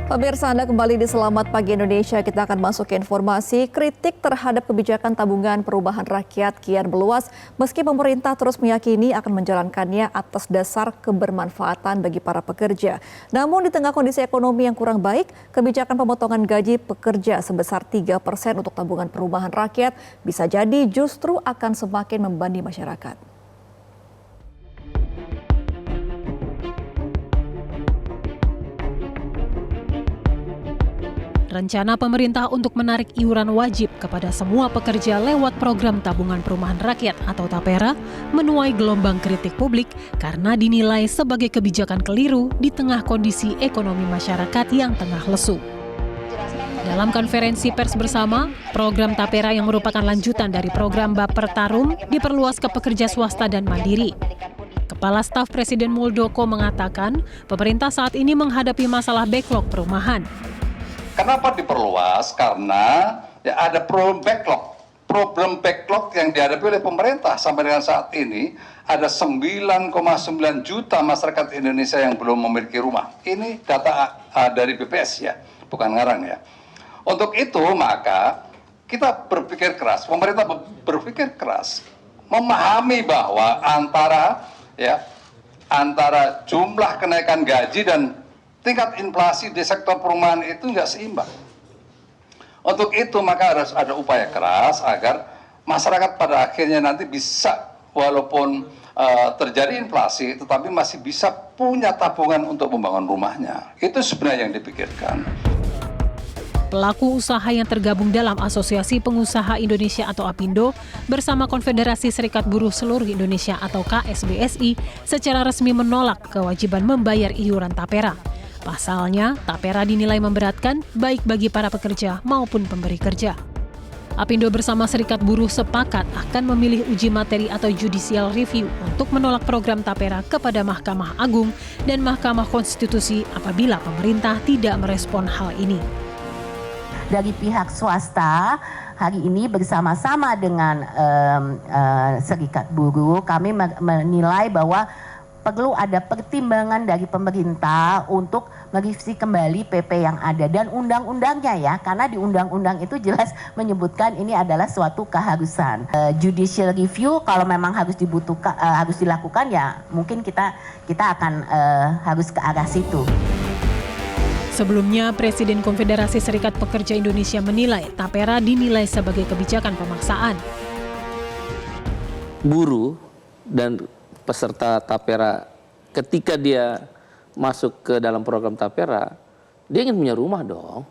Pemirsa, Anda kembali di Selamat Pagi Indonesia. Kita akan masuk ke informasi kritik terhadap kebijakan tabungan perubahan rakyat kian meluas meski pemerintah terus meyakini akan menjalankannya atas dasar kebermanfaatan bagi para pekerja. Namun di tengah kondisi ekonomi yang kurang baik, kebijakan pemotongan gaji pekerja sebesar 3% untuk tabungan perubahan rakyat bisa jadi justru akan semakin membebani masyarakat. Rencana pemerintah untuk menarik iuran wajib kepada semua pekerja lewat program tabungan perumahan rakyat atau TAPERA menuai gelombang kritik publik karena dinilai sebagai kebijakan keliru di tengah kondisi ekonomi masyarakat yang tengah lesu. Dalam konferensi pers bersama, program TAPERA yang merupakan lanjutan dari program Bapertarum diperluas ke pekerja swasta dan mandiri. Kepala Staf Presiden Muldoko mengatakan, pemerintah saat ini menghadapi masalah backlog perumahan. Kenapa diperluas? Karena ada problem backlog yang dihadapi oleh pemerintah. Sampai dengan saat ini ada 9,9 juta masyarakat Indonesia yang belum memiliki rumah. Ini data dari BPS ya, bukan ngarang ya. Untuk itu maka kita berpikir keras, pemerintah berpikir keras, memahami bahwa antara jumlah kenaikan gaji dan tingkat inflasi di sektor perumahan itu nggak seimbang. Untuk itu maka harus ada upaya keras agar masyarakat pada akhirnya nanti bisa walaupun terjadi inflasi tetapi masih bisa punya tabungan untuk membangun rumahnya. Itu sebenarnya yang dipikirkan. Pelaku usaha yang tergabung dalam Asosiasi Pengusaha Indonesia atau APindo bersama Konfederasi Serikat Buruh Seluruh Indonesia atau KSBSI secara resmi menolak kewajiban membayar iuran TAPERA. Pasalnya, TAPERA dinilai memberatkan baik bagi para pekerja maupun pemberi kerja. APindo bersama Serikat Buruh sepakat akan memilih uji materi atau judicial review untuk menolak program TAPERA kepada Mahkamah Agung dan Mahkamah Konstitusi apabila pemerintah tidak merespon hal ini. Dari pihak swasta, hari ini bersama-sama dengan Serikat Buruh, kami menilai bahwa perlu ada pertimbangan dari pemerintah untuk merevisi kembali PP yang ada dan undang-undangnya ya, karena di undang-undang itu jelas menyebutkan ini adalah suatu keharusan. Judicial review kalau memang harus dibutuhkan, harus dilakukan ya, mungkin kita akan harus ke arah situ. Sebelumnya, Presiden Konfederasi Serikat Pekerja Indonesia menilai TAPERA dinilai sebagai kebijakan pemaksaan. Buruh dan peserta TAPERA ketika dia masuk ke dalam program TAPERA, dia ingin punya rumah dong.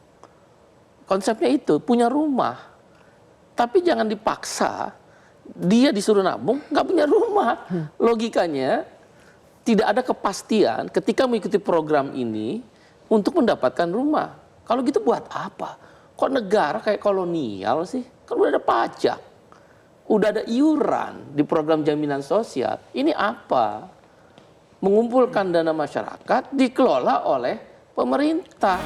Konsepnya itu, punya rumah. Tapi jangan dipaksa, dia disuruh nabung, nggak punya rumah. Logikanya, tidak ada kepastian ketika mengikuti program ini untuk mendapatkan rumah. Kalau gitu buat apa? Kok negara kayak kolonial sih? Kan udah ada pajak. Udah ada iuran di program jaminan sosial. Ini apa? Mengumpulkan dana masyarakat dikelola oleh pemerintah.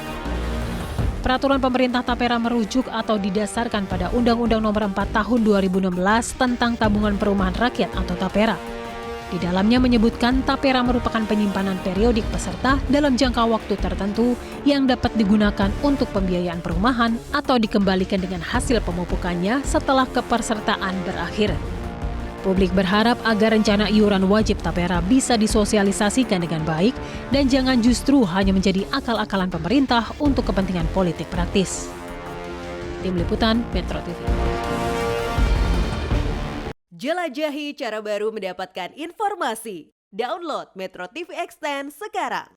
Peraturan pemerintah TAPERA merujuk atau didasarkan pada Undang-Undang Nomor 4 Tahun 2016 tentang Tabungan Perumahan Rakyat atau TAPERA. Di dalamnya menyebutkan TAPERA merupakan penyimpanan periodik peserta dalam jangka waktu tertentu yang dapat digunakan untuk pembiayaan perumahan atau dikembalikan dengan hasil pemupukannya setelah kepesertaan berakhir. Publik berharap agar rencana iuran wajib TAPERA bisa disosialisasikan dengan baik dan jangan justru hanya menjadi akal-akalan pemerintah untuk kepentingan politik praktis. Tim Liputan Metro TV. Jelajahi cara baru mendapatkan informasi. Download Metro TV Extend sekarang.